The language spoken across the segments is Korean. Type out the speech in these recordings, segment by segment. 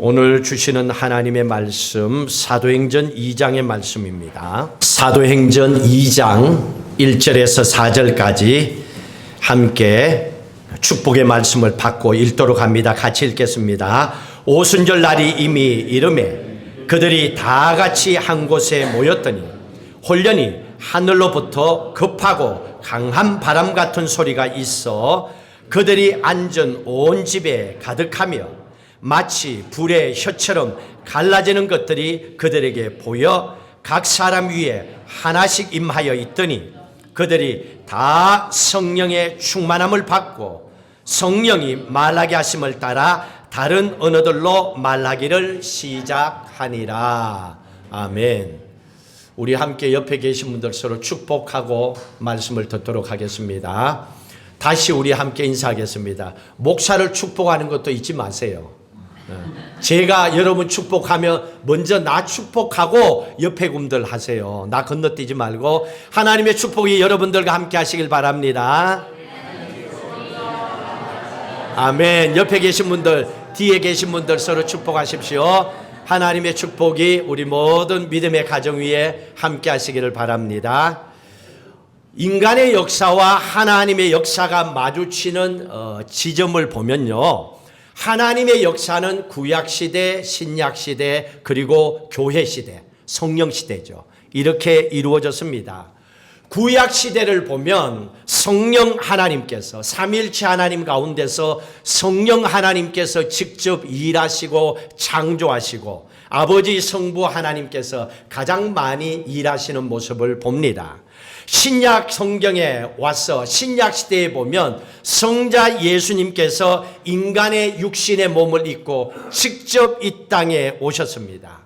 오늘 주시는 하나님의 말씀 사도행전 2장의 말씀입니다. 사도행전 2장 1절에서 4절까지 함께 축복의 말씀을 받고 읽도록 합니다. 같이 읽겠습니다. 오순절 날이 이미 이르매 그들이 다 같이 한 곳에 모였더니 홀련히 하늘로부터 급하고 강한 바람 같은 소리가 있어 그들이 앉은 온 집에 가득하며 마치 불의 혀처럼 갈라지는 것들이 그들에게 보여 각 사람 위에 하나씩 임하여 있더니 그들이 다 성령의 충만함을 받고 성령이 말하게 하심을 따라 다른 언어들로 말하기를 시작하니라. 아멘. 우리 함께 옆에 계신 분들 서로 축복하고 말씀을 듣도록 하겠습니다. 다시 우리 함께 인사하겠습니다. 목사를 축복하는 것도 잊지 마세요. 제가 여러분 축복하면 먼저 나 축복하고 옆에 분들 하세요. 나 건너뛰지 말고 하나님의 축복이 여러분들과 함께 하시길 바랍니다. 아멘. 옆에 계신 분들, 뒤에 계신 분들 서로 축복하십시오. 하나님의 축복이 우리 모든 믿음의 가정 위에 함께 하시기를 바랍니다. 인간의 역사와 하나님의 역사가 마주치는 지점을 보면요, 하나님의 역사는 구약시대, 신약시대, 그리고 교회시대, 성령시대죠. 이렇게 이루어졌습니다. 구약시대를 보면 성령 하나님께서, 삼위일체 하나님 가운데서 성령 하나님께서 직접 일하시고 창조하시고 아버지 성부 하나님께서 가장 많이 일하시는 모습을 봅니다. 신약 성경에 와서 신약 시대에 보면 성자 예수님께서 인간의 육신의 몸을 입고 직접 이 땅에 오셨습니다.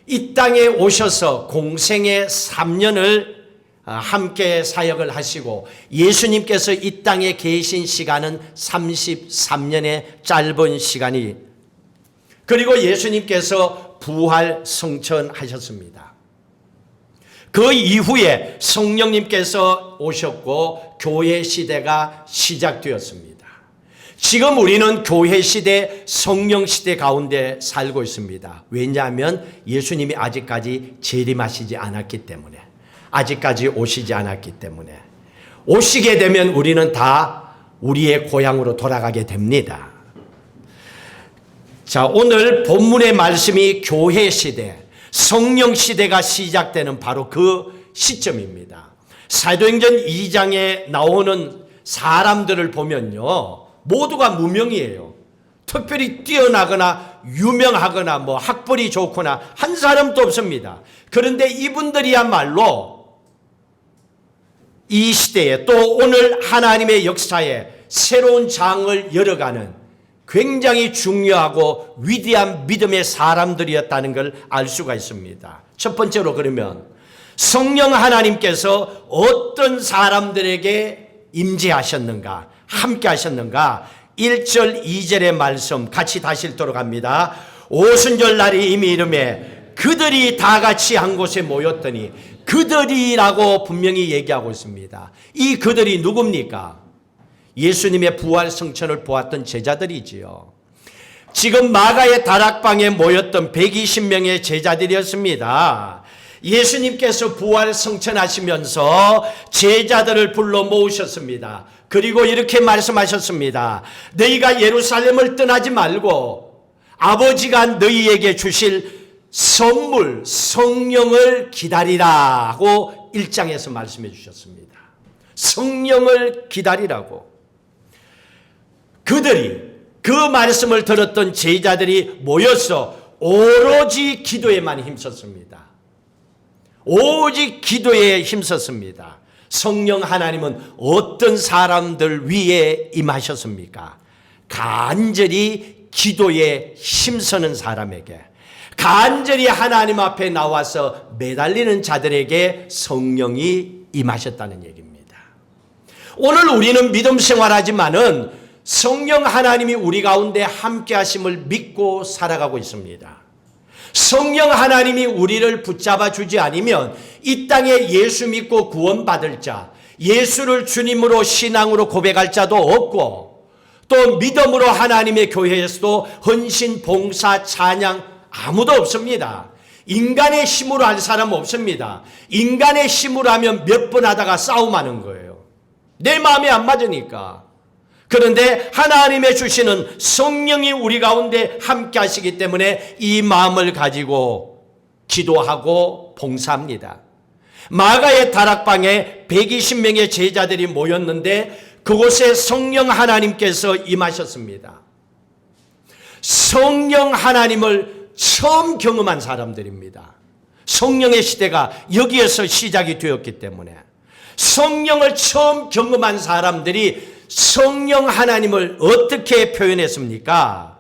이 땅에 오셔서 공생의 3년을 함께 사역을 하시고 예수님께서 이 땅에 계신 시간은 33년의 짧은 시간이, 그리고 예수님께서 부활 성천하셨습니다. 그 이후에 성령님께서 오셨고 교회 시대가 시작되었습니다. 지금 우리는 교회 시대, 성령 시대 가운데 살고 있습니다. 왜냐하면 예수님이 아직까지 재림하시지 않았기 때문에, 아직까지 오시지 않았기 때문에, 오시게 되면 우리는 다 우리의 고향으로 돌아가게 됩니다. 자, 오늘 본문의 말씀이 교회 시대, 성령 시대가 시작되는 바로 그 시점입니다. 사도행전 2장에 나오는 사람들을 보면요, 모두가 무명이에요. 특별히 뛰어나거나 유명하거나 학벌이 좋거나 한 사람도 없습니다. 그런데 이분들이야말로 이 시대에 또 오늘 하나님의 역사에 새로운 장을 열어가는 굉장히 중요하고 위대한 믿음의 사람들이었다는 걸 알 수가 있습니다. 첫 번째로, 그러면 성령 하나님께서 어떤 사람들에게 임재하셨는가, 함께 하셨는가? 1절 2절의 말씀 같이 다시 읽도록 합니다. 오순절 날이 이미 이르매 그들이 다 같이 한 곳에 모였더니, 그들이라고 분명히 얘기하고 있습니다. 이 그들이 누굽니까? 예수님의 부활 성천을 보았던 제자들이지요. 지금 마가의 다락방에 모였던 120명의 제자들이었습니다. 예수님께서 부활 성천하시면서 제자들을 불러 모으셨습니다. 그리고 이렇게 말씀하셨습니다. 너희가 예루살렘을 떠나지 말고 아버지가 너희에게 주실 선물, 성령을 기다리라고 1장에서 말씀해 주셨습니다. 성령을 기다리라고. 그들이, 그 말씀을 들었던 제자들이 모여서 오로지 기도에만 힘썼습니다. 오직 기도에 힘썼습니다. 성령 하나님은 어떤 사람들 위에 임하셨습니까? 간절히 기도에 힘쓰는 사람에게, 간절히 하나님 앞에 나와서 매달리는 자들에게 성령이 임하셨다는 얘기입니다. 오늘 우리는 믿음 생활하지만은 성령 하나님이 우리 가운데 함께 하심을 믿고 살아가고 있습니다. 성령 하나님이 우리를 붙잡아 주지 않으면 이 땅에 예수 믿고 구원받을 자, 예수를 주님으로 신앙으로 고백할 자도 없고, 또 믿음으로 하나님의 교회에서도 헌신, 봉사, 찬양 아무도 없습니다. 인간의 힘으로 할 사람 없습니다. 인간의 힘으로 하면 몇 번 하다가 싸움하는 거예요. 내 마음에 안 맞으니까. 그런데 하나님의 주시는 성령이 우리 가운데 함께 하시기 때문에 이 마음을 가지고 기도하고 봉사합니다. 마가의 다락방에 120명의 제자들이 모였는데 그곳에 성령 하나님께서 임하셨습니다. 성령 하나님을 처음 경험한 사람들입니다. 성령의 시대가 여기에서 시작이 되었기 때문에 성령을 처음 경험한 사람들이 성령 하나님을 어떻게 표현했습니까?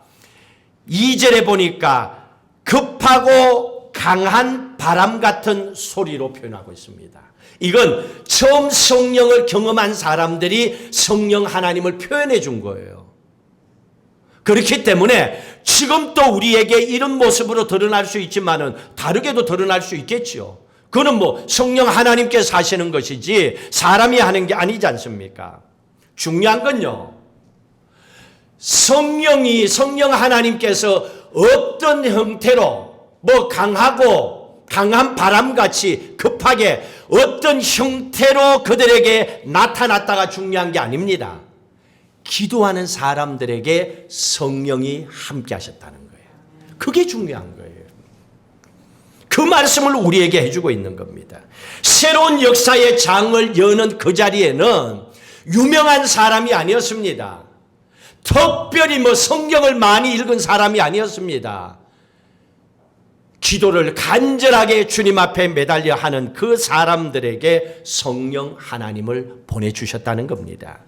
2절에 보니까 급하고 강한 바람 같은 소리로 표현하고 있습니다. 이건 처음 성령을 경험한 사람들이 성령 하나님을 표현해 준 거예요. 그렇기 때문에 지금 또 우리에게 이런 모습으로 드러날 수 있지만은 다르게도 드러날 수 있겠죠. 그거는 뭐 성령 하나님께서 하시는 것이지 사람이 하는 게 아니지 않습니까? 중요한 건요, 성령 하나님께서 어떤 형태로 뭐 강한 바람같이 급하게 어떤 형태로 그들에게 나타났다가 중요한 게 아닙니다. 기도하는 사람들에게 성령이 함께 하셨다는 거예요. 그게 중요한 거예요. 그 말씀을 우리에게 해주고 있는 겁니다. 새로운 역사의 장을 여는 그 자리에는 유명한 사람이 아니었습니다. 특별히 뭐 성경을 많이 읽은 사람이 아니었습니다. 기도를 간절하게 주님 앞에 매달려 하는 그 사람들에게 성령 하나님을 보내주셨다는 겁니다.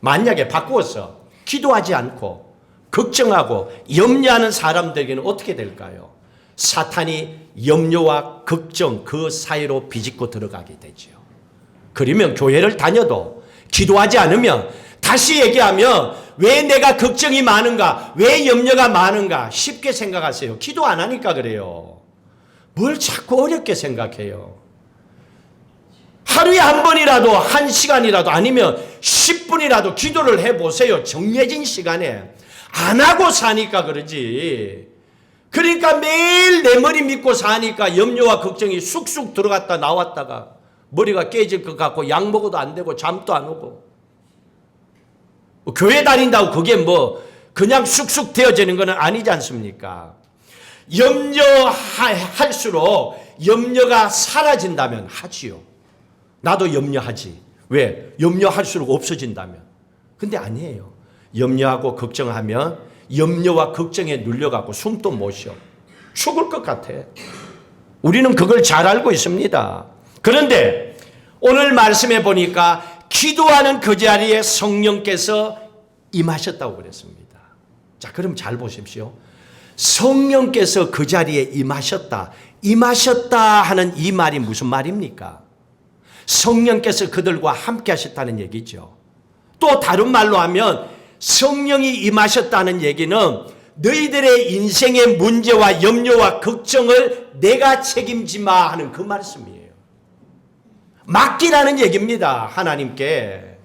만약에 바꾸어서 기도하지 않고 걱정하고 염려하는 사람들에게는 어떻게 될까요? 사탄이 염려와 걱정 그 사이로 비집고 들어가게 되죠. 그러면 교회를 다녀도 기도하지 않으면, 다시 얘기하면 왜 내가 걱정이 많은가, 왜 염려가 많은가 쉽게 생각하세요. 기도 안 하니까 그래요. 뭘 자꾸 어렵게 생각해요. 하루에 한 번이라도, 한 시간이라도, 아니면 10분이라도 기도를 해보세요. 정해진 시간에. 안 하고 사니까 그러지. 그러니까 매일 내 머리 믿고 사니까 염려와 걱정이 쑥쑥 들어갔다 나왔다가 머리가 깨질 것 같고 약 먹어도 안 되고 잠도 안 오고. 교회 다닌다고 그게 뭐 그냥 쑥쑥 되어지는 건 아니지 않습니까? 염려할수록 염려가 사라진다면 하지요. 나도 염려하지. 왜? 염려할수록 없어진다면. 근데 아니에요. 염려하고 걱정하면 염려와 걱정에 눌려갖고 숨도 못 쉬어. 죽을 것 같아. 우리는 그걸 잘 알고 있습니다. 그런데 오늘 말씀해 보니까 기도하는 그 자리에 성령께서 임하셨다고 그랬습니다. 자, 그럼 잘 보십시오. 성령께서 그 자리에 임하셨다 하는 이 말이 무슨 말입니까? 성령께서 그들과 함께 하셨다는 얘기죠. 또 다른 말로 하면 성령이 임하셨다는 얘기는 너희들의 인생의 문제와 염려와 걱정을 내가 책임지마 하는 그 말씀이에요. 맡기라는 얘기입니다. 하나님께.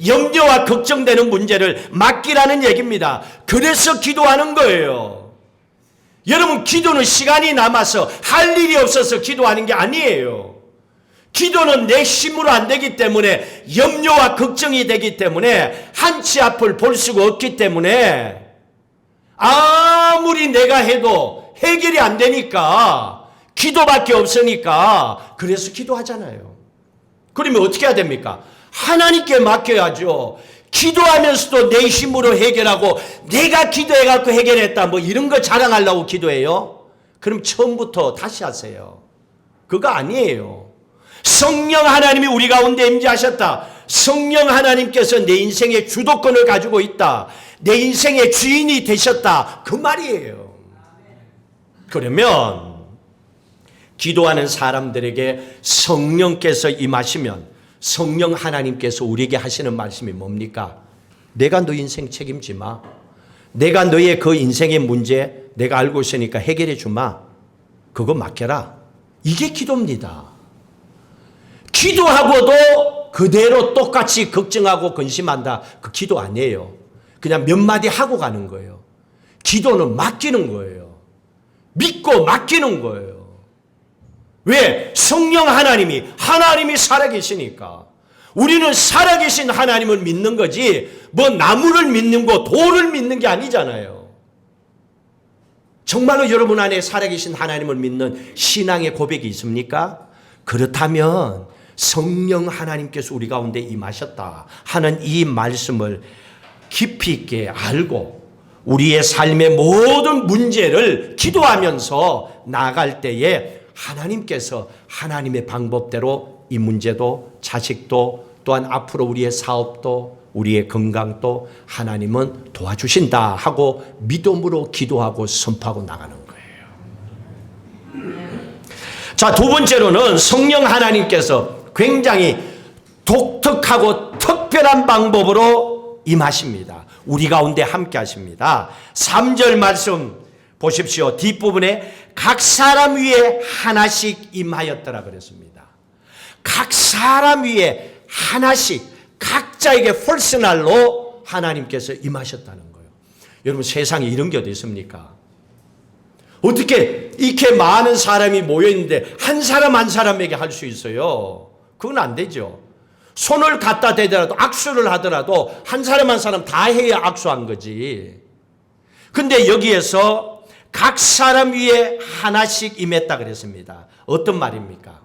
염려와 걱정되는 문제를 맡기라는 얘기입니다. 그래서 기도하는 거예요. 여러분, 기도는 시간이 남아서 할 일이 없어서 기도하는 게 아니에요. 기도는 내 힘으로 안 되기 때문에, 염려와 걱정이 되기 때문에, 한치 앞을 볼 수가 없기 때문에 아무리 내가 해도 해결이 안 되니까, 기도밖에 없으니까 그래서 기도하잖아요. 그러면 어떻게 해야 됩니까? 하나님께 맡겨야죠. 기도하면서도 내 힘으로 해결하고 내가 기도해갖고 해결했다 뭐 이런 거 자랑하려고 기도해요? 그럼 처음부터 다시 하세요. 그거 아니에요. 성령 하나님이 우리 가운데 임재하셨다. 성령 하나님께서 내 인생의 주도권을 가지고 있다. 내 인생의 주인이 되셨다. 그 말이에요. 그러면 기도하는 사람들에게 성령께서 임하시면 성령 하나님께서 우리에게 하시는 말씀이 뭡니까? 내가 너 인생 책임지 마. 내가 너의 그 인생의 문제 내가 알고 있으니까 해결해 주마. 그거 맡겨라. 이게 기도입니다. 기도하고도 그대로 똑같이 걱정하고 근심한다. 그 기도 아니에요. 그냥 몇 마디 하고 가는 거예요. 기도는 맡기는 거예요. 믿고 맡기는 거예요. 왜? 성령 하나님이 살아계시니까. 우리는 살아계신 하나님을 믿는 거지 뭐 나무를 믿는 거 돌을 믿는 게 아니잖아요. 정말로 여러분 안에 살아계신 하나님을 믿는 신앙의 고백이 있습니까? 그렇다면 성령 하나님께서 우리 가운데 임하셨다 하는 이 말씀을 깊이 있게 알고 우리의 삶의 모든 문제를 기도하면서 나아갈 때에 하나님께서 하나님의 방법대로 이 문제도 자식도 또한 앞으로 우리의 사업도 우리의 건강도 하나님은 도와주신다 하고 믿음으로 기도하고 선포하고 나가는 거예요. 자, 두 번째로는 성령 하나님께서 굉장히 독특하고 특별한 방법으로 임하십니다. 우리 가운데 함께 하십니다. 3절 말씀 보십시오. 뒷부분에 각 사람 위에 하나씩 임하였더라 그랬습니다. 각 사람 위에 하나씩 각자에게 퍼스널로 하나님께서 임하셨다는 거예요. 여러분 세상에 이런 게 어디 있습니까? 어떻게 이렇게 많은 사람이 모여있는데 한 사람 한 사람에게 할 수 있어요? 그건 안 되죠. 손을 갖다 대더라도 악수를 하더라도 한 사람 한 사람 다 해야 악수한 거지. 근데 여기에서 각 사람 위에 하나씩 임했다 그랬습니다. 어떤 말입니까?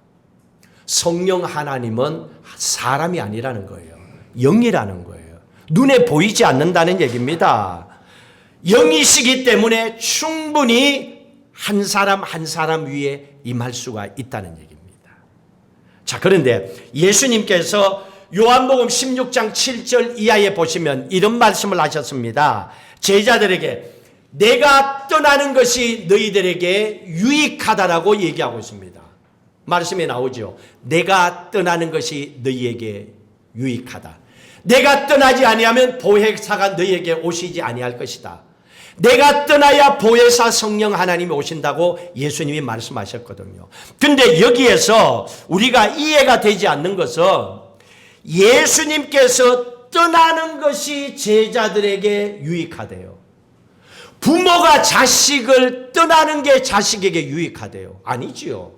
성령 하나님은 사람이 아니라는 거예요. 영이라는 거예요. 눈에 보이지 않는다는 얘기입니다. 영이시기 때문에 충분히 한 사람 한 사람 위에 임할 수가 있다는 얘기입니다. 자, 그런데 예수님께서 요한복음 16장 7절 이하에 보시면 이런 말씀을 하셨습니다. 제자들에게 내가 떠나는 것이 너희들에게 유익하다라고 얘기하고 있습니다. 말씀에 나오죠. 내가 떠나는 것이 너희에게 유익하다. 내가 떠나지 아니하면 보혜사가 너희에게 오시지 아니할 것이다. 내가 떠나야 보혜사 성령 하나님이 오신다고 예수님이 말씀하셨거든요. 근데 여기에서 우리가 이해가 되지 않는 것은 예수님께서 떠나는 것이 제자들에게 유익하대요. 부모가 자식을 떠나는 게 자식에게 유익하대요. 아니지요.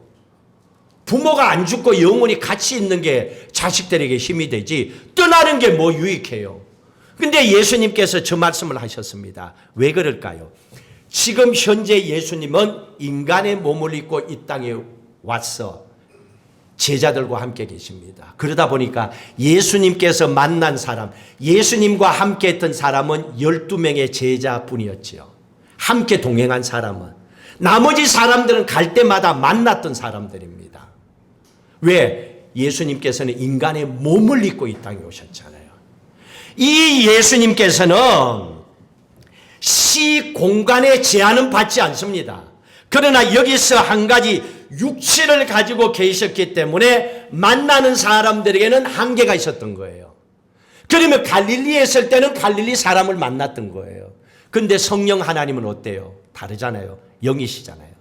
부모가 안 죽고 영원히 같이 있는 게 자식들에게 힘이 되지 떠나는 게 뭐 유익해요. 근데 예수님께서 저 말씀을 하셨습니다. 왜 그럴까요? 지금 현재 예수님은 인간의 몸을 입고 이 땅에 와서 제자들과 함께 계십니다. 그러다 보니까 예수님께서 만난 사람, 예수님과 함께 했던 사람은 12명의 제자뿐이었지요. 함께 동행한 사람은. 나머지 사람들은 갈 때마다 만났던 사람들입니다. 왜? 예수님께서는 인간의 몸을 입고 이 땅에 오셨잖아요. 이 예수님께서는 시 공간의 제한은 받지 않습니다. 그러나 여기서 한 가지 육체를 가지고 계셨기 때문에 만나는 사람들에게는 한계가 있었던 거예요. 그러면 갈릴리에 있을 때는 갈릴리 사람을 만났던 거예요. 근데 성령 하나님은 어때요? 다르잖아요. 영이시잖아요.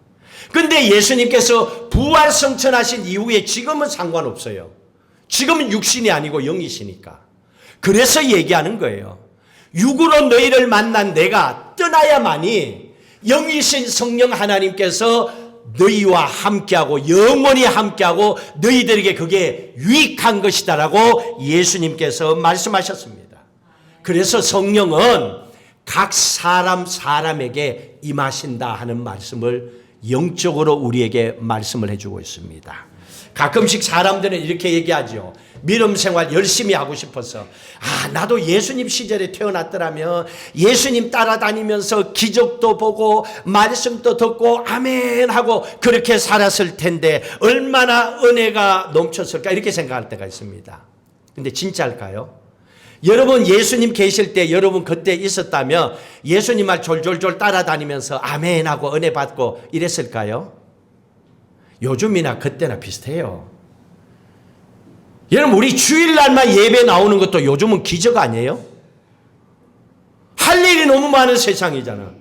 근데 예수님께서 부활 성천하신 이후에 지금은 상관없어요. 지금은 육신이 아니고 영이시니까. 그래서 얘기하는 거예요. 육으로 너희를 만난 내가 떠나야만이 영이신 성령 하나님께서 너희와 함께하고 영원히 함께하고 너희들에게 그게 유익한 것이다라고 예수님께서 말씀하셨습니다. 그래서 성령은 각 사람에게 임하신다 하는 말씀을 영적으로 우리에게 말씀을 해주고 있습니다. 가끔씩 사람들은 이렇게 얘기하죠. 믿음 생활 열심히 하고 싶어서 나도 예수님 시절에 태어났더라면 예수님 따라다니면서 기적도 보고 말씀도 듣고 아멘 하고 그렇게 살았을 텐데 얼마나 은혜가 넘쳤을까 이렇게 생각할 때가 있습니다. 근데 진짜일까요? 여러분 예수님 계실 때 여러분 그때 있었다면 예수님 말 졸졸졸 따라다니면서 아멘 하고 은혜 받고 이랬을까요? 요즘이나 그때나 비슷해요. 여러분 우리 주일날만 예배 나오는 것도 요즘은 기적 아니에요? 할 일이 너무 많은 세상이잖아.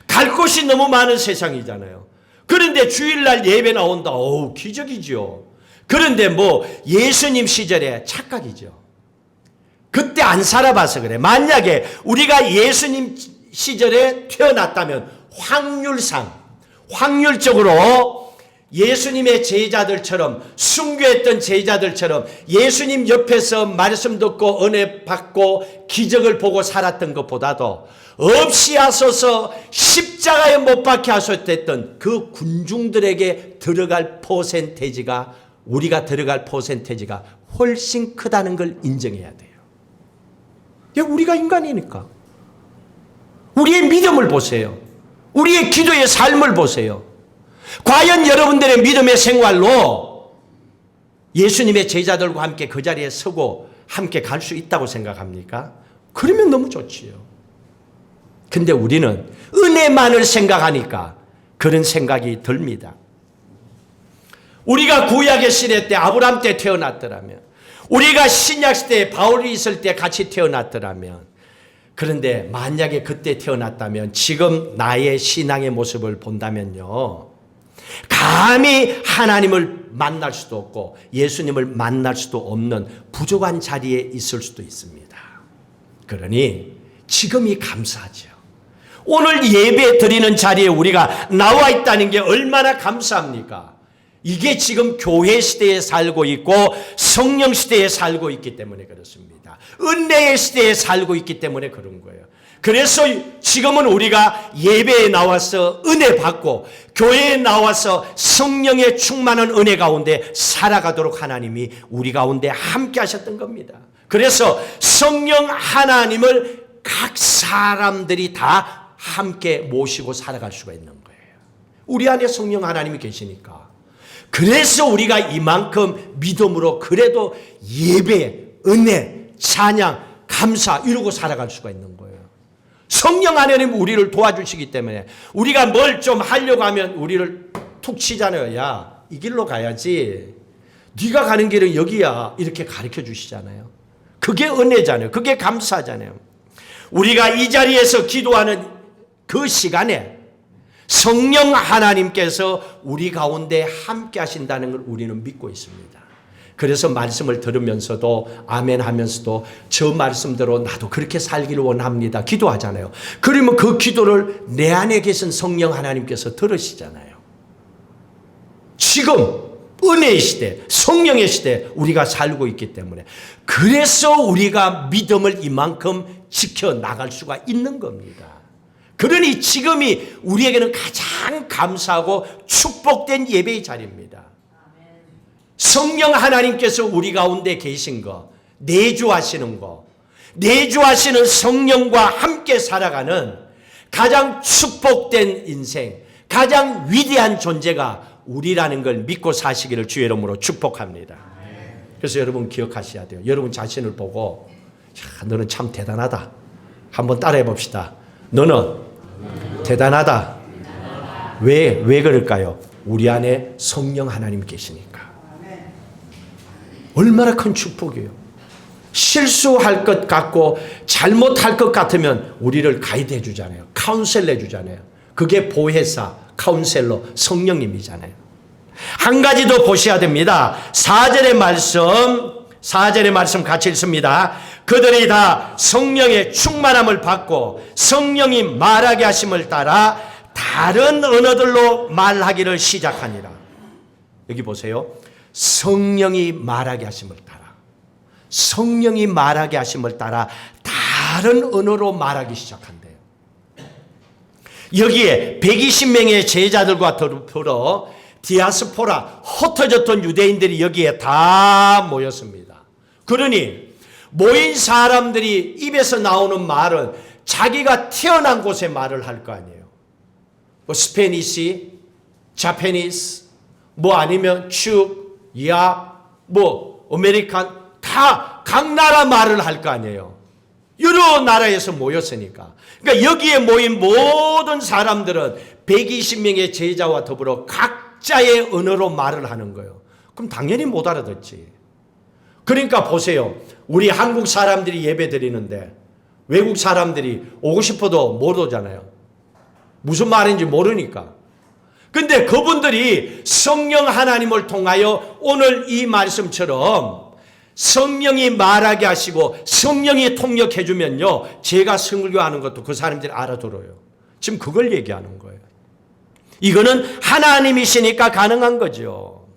갈 곳이 너무 많은 세상이잖아요. 그런데 주일날 예배 나온다. 어우 기적이죠. 그런데 뭐 예수님 시절에 착각이죠. 그때 안 살아봐서 그래. 만약에 우리가 예수님 시절에 태어났다면 확률적으로 예수님의 제자들처럼, 순교했던 제자들처럼 예수님 옆에서 말씀 듣고 은혜 받고 기적을 보고 살았던 것보다도 없이 하소서 십자가에 못 박혀 하소서했던 그 군중들에게 들어갈 퍼센테이지가, 우리가 들어갈 퍼센테이지가 훨씬 크다는 걸 인정해야 돼요. 우리가 인간이니까. 우리의 믿음을 보세요. 우리의 기도의 삶을 보세요. 과연 여러분들의 믿음의 생활로 예수님의 제자들과 함께 그 자리에 서고 함께 갈 수 있다고 생각합니까? 그러면 너무 좋지요. 근데 우리는 은혜만을 생각하니까 그런 생각이 듭니다. 우리가 구약의 시대 때 아브라함 때 태어났더라면, 우리가 신약 시대에 바울이 있을 때 같이 태어났더라면, 그런데 만약에 그때 태어났다면 지금 나의 신앙의 모습을 본다면요, 감히 하나님을 만날 수도 없고 예수님을 만날 수도 없는 부족한 자리에 있을 수도 있습니다. 그러니 지금이 감사하죠. 오늘 예배 드리는 자리에 우리가 나와 있다는 게 얼마나 감사합니까? 이게 지금 교회 시대에 살고 있고 성령 시대에 살고 있기 때문에 그렇습니다. 은혜의 시대에 살고 있기 때문에 그런 거예요. 그래서 지금은 우리가 예배에 나와서 은혜 받고 교회에 나와서 성령의 충만한 은혜 가운데 살아가도록 하나님이 우리 가운데 함께 하셨던 겁니다. 그래서 성령 하나님을 각 사람들이 다 함께 모시고 살아갈 수가 있는 거예요. 우리 안에 성령 하나님이 계시니까. 그래서 우리가 이만큼 믿음으로 그래도 예배, 은혜, 찬양, 감사 이러고 살아갈 수가 있는 거예요. 성령 하나님 우리를 도와주시기 때문에 우리가 뭘 좀 하려고 하면 우리를 툭 치잖아요. 야, 이 길로 가야지. 네가 가는 길은 여기야. 이렇게 가르쳐 주시잖아요. 그게 은혜잖아요. 그게 감사잖아요. 우리가 이 자리에서 기도하는 그 시간에 성령 하나님께서 우리 가운데 함께 하신다는 걸 우리는 믿고 있습니다. 그래서 말씀을 들으면서도 아멘 하면서도 저 말씀대로 나도 그렇게 살기를 원합니다. 기도하잖아요. 그러면 그 기도를 내 안에 계신 성령 하나님께서 들으시잖아요. 지금 은혜의 시대, 성령의 시대 우리가 살고 있기 때문에 그래서 우리가 믿음을 이만큼 지켜나갈 수가 있는 겁니다. 그러니 지금이 우리에게는 가장 감사하고 축복된 예배의 자리입니다. 성령 하나님께서 우리 가운데 계신 거, 내주하시는 거, 내주하시는 성령과 함께 살아가는 가장 축복된 인생, 가장 위대한 존재가 우리라는 걸 믿고 사시기를 주의 이름으로 축복합니다. 그래서 여러분 기억하셔야 돼요. 여러분 자신을 보고 야, 너는 참 대단하다. 한번 따라해 봅시다. 너는 대단하다. 왜 그럴까요? 우리 안에 성령 하나님 계시니까. 얼마나 큰 축복이에요. 실수할 것 같고 잘못할 것 같으면 우리를 가이드해 주잖아요. 카운셀 해주잖아요. 그게 보혜사, 카운셀러, 성령님이잖아요. 한 가지 더 보셔야 됩니다. 4절의 말씀 같이 읽습니다. 그들이 다 성령의 충만함을 받고 성령이 말하게 하심을 따라 다른 언어들로 말하기를 시작하니라. 여기 보세요. 성령이 말하게 하심을 따라, 성령이 말하게 하심을 따라 다른 언어로 말하기 시작한대요. 여기에 120명의 제자들과 더불어 디아스포라, 흩어졌던 유대인들이 여기에 다 모였습니다. 그러니 모인 사람들이 입에서 나오는 말은 자기가 태어난 곳의 말을 할 거 아니에요. 뭐 스페니시, 자페니스, 뭐 아니면 축, 뭐 아메리칸 다 각 나라 말을 할 거 아니에요. 여러 나라에서 모였으니까. 그러니까 여기에 모인 모든 사람들은 120명의 제자와 더불어 각자의 언어로 말을 하는 거예요. 그럼 당연히 못 알아듣지. 그러니까 보세요. 우리 한국 사람들이 예배 드리는데 외국 사람들이 오고 싶어도 못 오잖아요. 무슨 말인지 모르니까. 근데 그분들이 성령 하나님을 통하여 오늘 이 말씀처럼 성령이 말하게 하시고 성령이 통역해 주면요, 제가 설교하는 것도 그 사람들이 알아들어요. 지금 그걸 얘기하는 거예요. 이거는 하나님이시니까 가능한 거죠.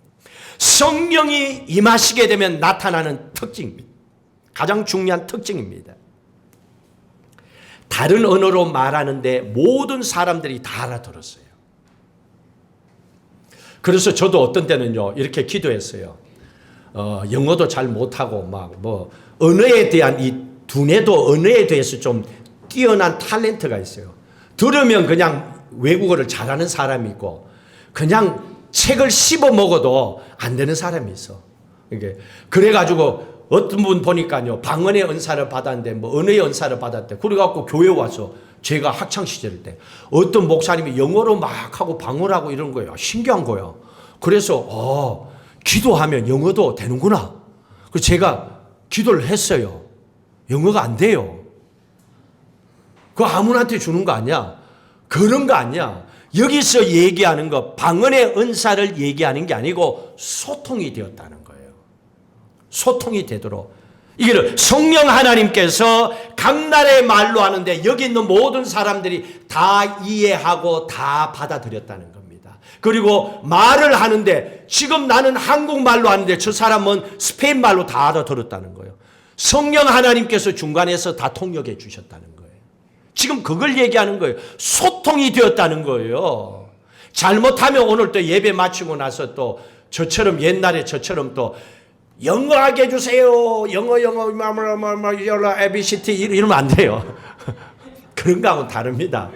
성령이 임하시게 되면 나타나는 특징입니다. 가장 중요한 특징입니다. 다른 언어로 말하는데 모든 사람들이 다 알아들었어요. 그래서 저도 어떤 때는요, 이렇게 기도했어요. 영어도 잘 못하고 언어에 대한 이 두뇌도 언어에 대해서 좀 뛰어난 탤런트가 있어요. 들으면 그냥 외국어를 잘하는 사람이 있고 그냥 책을 씹어 먹어도 안 되는 사람이 있어. 그래가지고 어떤 분 보니까요, 방언의 은사를 받았는데 언어의 은사를 받았대. 그래갖고 교회 와서 제가 학창시절 때 어떤 목사님이 영어로 막 하고 방언하고 이런 거예요. 신기한 거예요. 그래서 기도하면 영어도 되는구나. 그래서 제가 기도를 했어요. 영어가 안 돼요. 그거 아무한테 주는 거 아니야. 그런 거 아니야. 여기서 얘기하는 거, 방언의 은사를 얘기하는 게 아니고 소통이 되었다는 거예요. 소통이 되도록. 이게 성령 하나님께서 각 나라의 말로 하는데 여기 있는 모든 사람들이 다 이해하고 다 받아들였다는 겁니다. 그리고 말을 하는데 지금 나는 한국말로 하는데 저 사람은 스페인말로 다 알아들었다는 거예요. 성령 하나님께서 중간에서 다 통역해 주셨다는 거예요. 지금 그걸 얘기하는 거예요. 소통이 되었다는 거예요. 잘못하면 오늘 또 예배 마치고 나서 또 저처럼 옛날에 저처럼 또 영어하게 해주세요. 영어 ABCD 이러면 안 돼요. 그런 거하고는 다릅니다.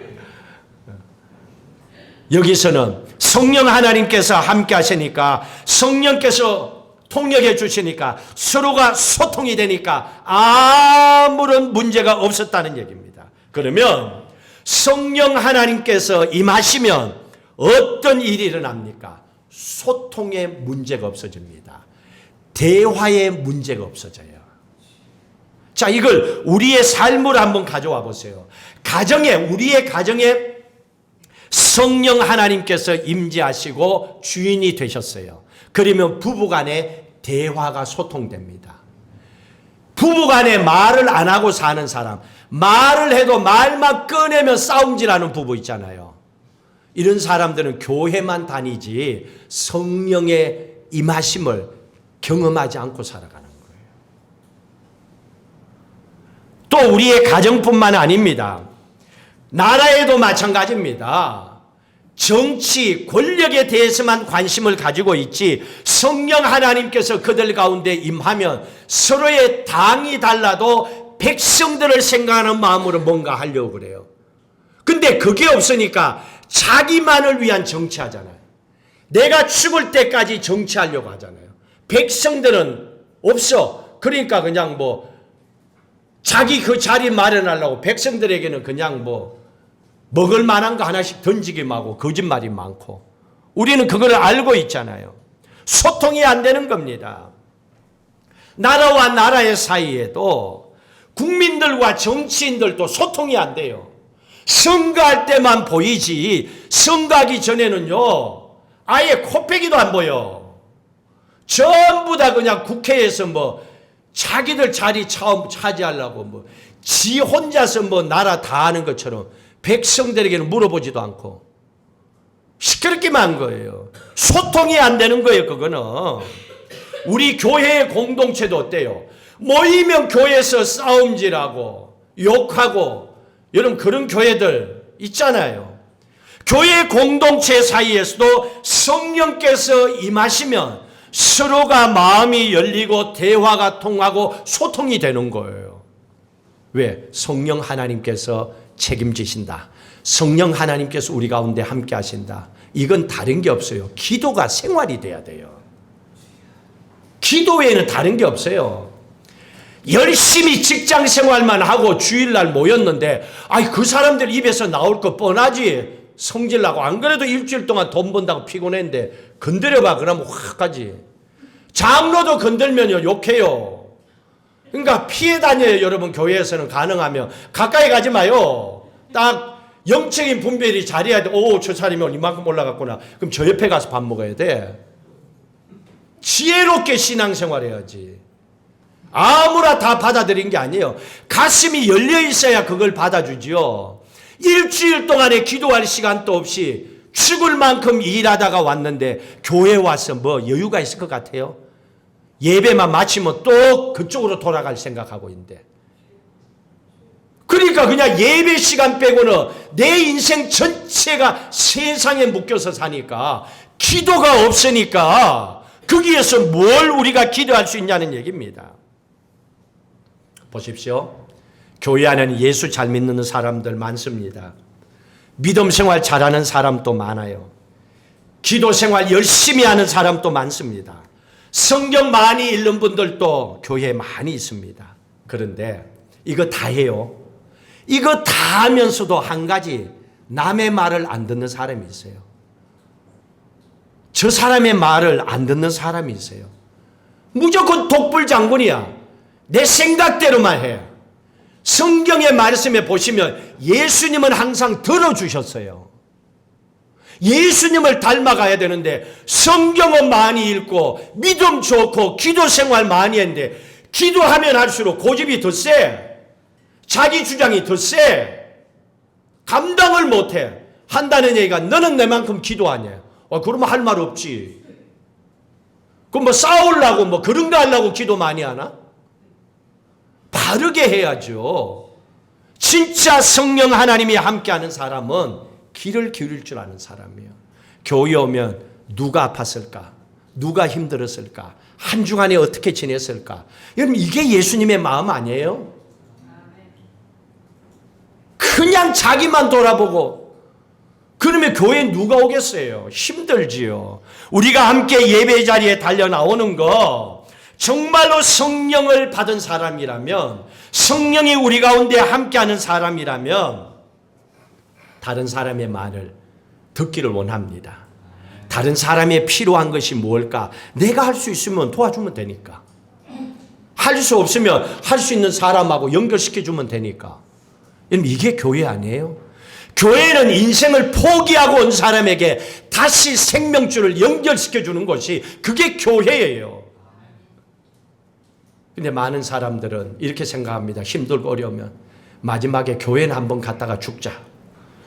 여기서는 성령 하나님께서 함께 하시니까 성령께서 통역해 주시니까 서로가 소통이 되니까 아무런 문제가 없었다는 얘기입니다. 그러면 성령 하나님께서 임하시면 어떤 일이 일어납니까? 소통의 문제가 없어집니다. 대화의 문제가 없어져요. 자, 이걸 우리의 삶으로 한번 가져와 보세요. 우리의 가정에 성령 하나님께서 임재하시고 주인이 되셨어요. 그러면 부부간에 대화가 소통됩니다. 부부간에 말을 안 하고 사는 사람, 말을 해도 말만 꺼내면 싸움질하는 부부 있잖아요. 이런 사람들은 교회만 다니지 성령의 임하심을 경험하지 않고 살아가는 거예요. 또 우리의 가정뿐만 아닙니다. 나라에도 마찬가지입니다. 정치, 권력에 대해서만 관심을 가지고 있지 성령 하나님께서 그들 가운데 임하면 서로의 당이 달라도 백성들을 생각하는 마음으로 뭔가 하려고 그래요. 근데 그게 없으니까 자기만을 위한 정치하잖아요. 내가 죽을 때까지 정치하려고 하잖아요. 백성들은 없어. 그러니까 그냥 자기 그 자리 마련하려고 백성들에게는 그냥 먹을 만한 거 하나씩 던지기만 하고 거짓말이 많고 우리는 그걸 알고 있잖아요. 소통이 안 되는 겁니다. 나라와 나라의 사이에도 국민들과 정치인들도 소통이 안 돼요. 선거할 때만 보이지 선거하기 전에는요 아예 코빼기도 안 보여. 전부 다 그냥 국회에서 자기들 자리 처음 차지하려고 지 혼자서 나라 다 하는 것처럼 백성들에게는 물어보지도 않고 시끄럽기만 한 거예요. 소통이 안 되는 거예요. 그거는 우리 교회의 공동체도 어때요? 모이면 교회에서 싸움질하고 욕하고 여러분 그런 교회들 있잖아요. 교회 공동체 사이에서도 성령께서 임하시면 서로가 마음이 열리고 대화가 통하고 소통이 되는 거예요. 왜? 성령 하나님께서 책임지신다. 성령 하나님께서 우리 가운데 함께 하신다. 이건 다른 게 없어요. 기도가 생활이 돼야 돼요. 기도 외에는 다른 게 없어요. 열심히 직장 생활만 하고 주일날 모였는데 그 사람들 입에서 나올 거 뻔하지. 성질나고 안 그래도 일주일 동안 돈 번다고 피곤했는데 건드려봐 그러면 확 가지. 장로도 건들면요 욕해요. 그러니까 피해 다녀요. 여러분 교회에서는 가능하면 가까이 가지 마요. 딱 영적인 분별이 잘해야 돼. 저 사람이 이만큼 올라갔구나. 그럼 저 옆에 가서 밥 먹어야 돼. 지혜롭게 신앙생활 해야지. 아무나 다 받아들인 게 아니에요. 가슴이 열려 있어야 그걸 받아주지요. 일주일 동안에 기도할 시간도 없이 죽을 만큼 일하다가 왔는데 교회 와서 뭐 여유가 있을 것 같아요? 예배만 마치면 또 그쪽으로 돌아갈 생각하고 있는데. 그러니까 그냥 예배 시간 빼고는 내 인생 전체가 세상에 묶여서 사니까 기도가 없으니까 거기에서 뭘 우리가 기도할 수 있냐는 얘기입니다. 보십시오. 교회 안에는 예수 잘 믿는 사람들 많습니다. 믿음 생활 잘하는 사람도 많아요. 기도 생활 열심히 하는 사람도 많습니다. 성경 많이 읽는 분들도 교회에 많이 있습니다. 그런데 이거 다 해요. 이거 다 하면서도 한 가지, 남의 말을 안 듣는 사람이 있어요. 저 사람의 말을 안 듣는 사람이 있어요. 무조건 독불장군이야. 내 생각대로만 해. 성경의 말씀에 보시면 예수님은 항상 들어주셨어요. 예수님을 닮아가야 되는데 성경은 많이 읽고 믿음 좋고 기도 생활 많이 했는데 기도하면 할수록 고집이 더 세. 자기 주장이 더 세. 감당을 못해. 한다는 얘기가 너는 내만큼 기도하냐. 그러면 할 말 없지. 그럼 뭐 싸우려고 뭐 그런 거 하려고 기도 많이 하나? 바르게 해야죠. 진짜 성령 하나님이 함께하는 사람은 귀를 기울일 줄 아는 사람이에요. 교회 오면 누가 아팠을까? 누가 힘들었을까? 한 주간에 어떻게 지냈을까? 여러분 이게 예수님의 마음 아니에요? 그냥 자기만 돌아보고 그러면 교회에 누가 오겠어요? 힘들지요. 우리가 함께 예배 자리에 달려 나오는 거 정말로 성령을 받은 사람이라면, 성령이 우리 가운데 함께하는 사람이라면 다른 사람의 말을 듣기를 원합니다. 다른 사람의 필요한 것이 뭘까? 내가 할 수 있으면 도와주면 되니까. 할 수 없으면 할 수 있는 사람하고 연결시켜주면 되니까. 이게 교회 아니에요? 교회는 인생을 포기하고 온 사람에게 다시 생명줄을 연결시켜주는 것이 그게 교회예요. 근데 많은 사람들은 이렇게 생각합니다. 힘들고 어려우면 마지막에 교회는 한번 갔다가 죽자.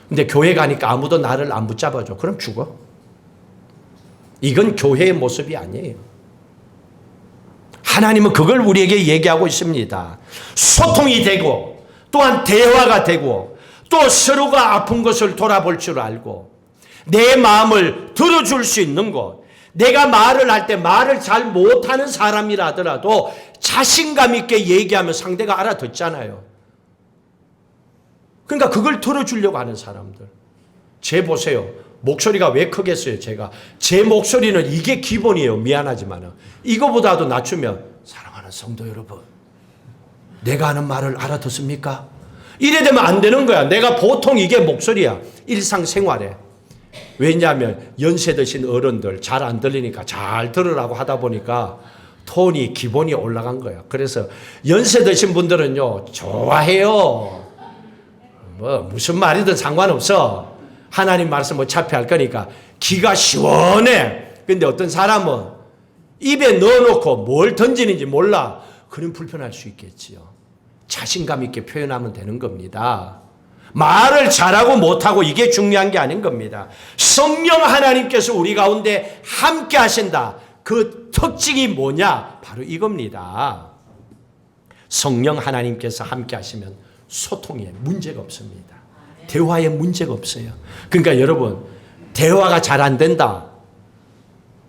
근데 교회 가니까 아무도 나를 안 붙잡아줘. 그럼 죽어. 이건 교회의 모습이 아니에요. 하나님은 그걸 우리에게 얘기하고 있습니다. 소통이 되고 또한 대화가 되고 또 서로가 아픈 것을 돌아볼 줄 알고 내 마음을 들어줄 수 있는 것. 내가 말을 할 때 말을 잘 못하는 사람이라 하더라도 자신감 있게 얘기하면 상대가 알아듣잖아요. 그러니까 그걸 들어주려고 하는 사람들. 제 보세요. 목소리가 왜 크겠어요, 제가. 제 목소리는 이게 기본이에요. 미안하지만. 이거보다도 낮추면 사랑하는 성도 여러분, 내가 하는 말을 알아듣습니까? 이래 되면 안 되는 거야. 내가 보통 이게 목소리야. 일상생활에. 왜냐하면 연세 드신 어른들 잘 안 들리니까 잘 들으라고 하다 보니까 톤이 기본이 올라간 거야. 그래서 연세 드신 분들은요 좋아해요. 뭐 무슨 말이든 상관없어. 하나님 말씀 어차피 할 거니까 귀가 시원해. 근데 어떤 사람은 입에 넣어놓고 뭘 던지는지 몰라. 그럼 불편할 수 있겠지요. 자신감 있게 표현하면 되는 겁니다. 말을 잘하고 못하고 이게 중요한 게 아닌 겁니다. 성령 하나님께서 우리 가운데 함께 하신다. 그 특징이 뭐냐? 바로 이겁니다. 성령 하나님께서 함께 하시면 소통에 문제가 없습니다. 대화에 문제가 없어요. 그러니까 여러분, 대화가 잘 안 된다.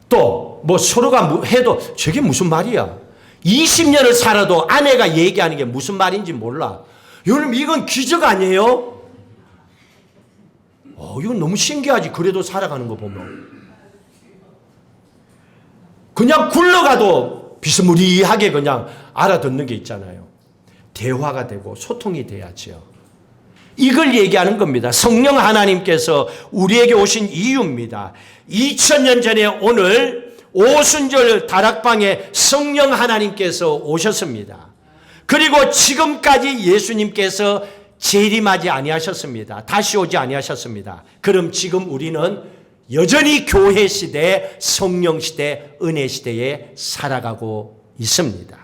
또 뭐 서로가 해도 저게 무슨 말이야? 20년을 살아도 아내가 얘기하는 게 무슨 말인지 몰라. 여러분 이건 기적 아니에요? 이건 너무 신기하지. 그래도 살아가는 거 보면. 그냥 굴러가도 비스무리하게 그냥 알아듣는 게 있잖아요. 대화가 되고 소통이 돼야죠. 이걸 얘기하는 겁니다. 성령 하나님께서 우리에게 오신 이유입니다. 2000년 전에 오늘 오순절 다락방에 성령 하나님께서 오셨습니다. 그리고 지금까지 예수님께서 재림하지 아니하셨습니다. 다시 오지 아니하셨습니다. 그럼 지금 우리는 여전히 교회 시대, 성령 시대, 은혜 시대에 살아가고 있습니다.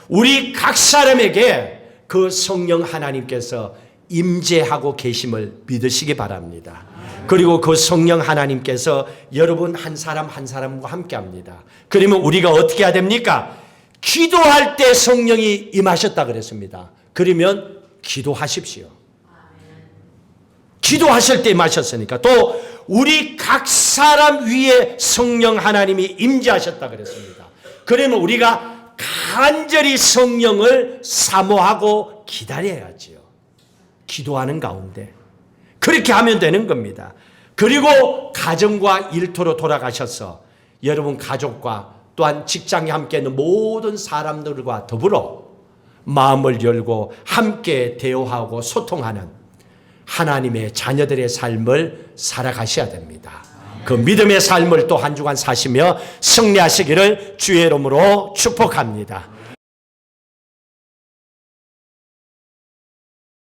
우리 각 사람에게 그 성령 하나님께서 임재하고 계심을 믿으시기 바랍니다. 그리고 그 성령 하나님께서 여러분 한 사람 한 사람과 함께 합니다. 그러면 우리가 어떻게 해야 됩니까? 기도할 때 성령이 임하셨다 그랬습니다. 그러면 기도하십시오. 기도하실 때 임하셨으니까. 또 우리 각 사람 위에 성령 하나님이 임재하셨다 그랬습니다. 그러면 우리가 간절히 성령을 사모하고 기다려야지요. 기도하는 가운데. 그렇게 하면 되는 겁니다. 그리고 가정과 일터로 돌아가셔서 여러분 가족과 또한 직장에 함께 있는 모든 사람들과 더불어 마음을 열고 함께 대화하고 소통하는 하나님의 자녀들의 삶을 살아가셔야 됩니다. 그 믿음의 삶을 또 한 주간 사시며 승리하시기를 주의 이름으로 축복합니다.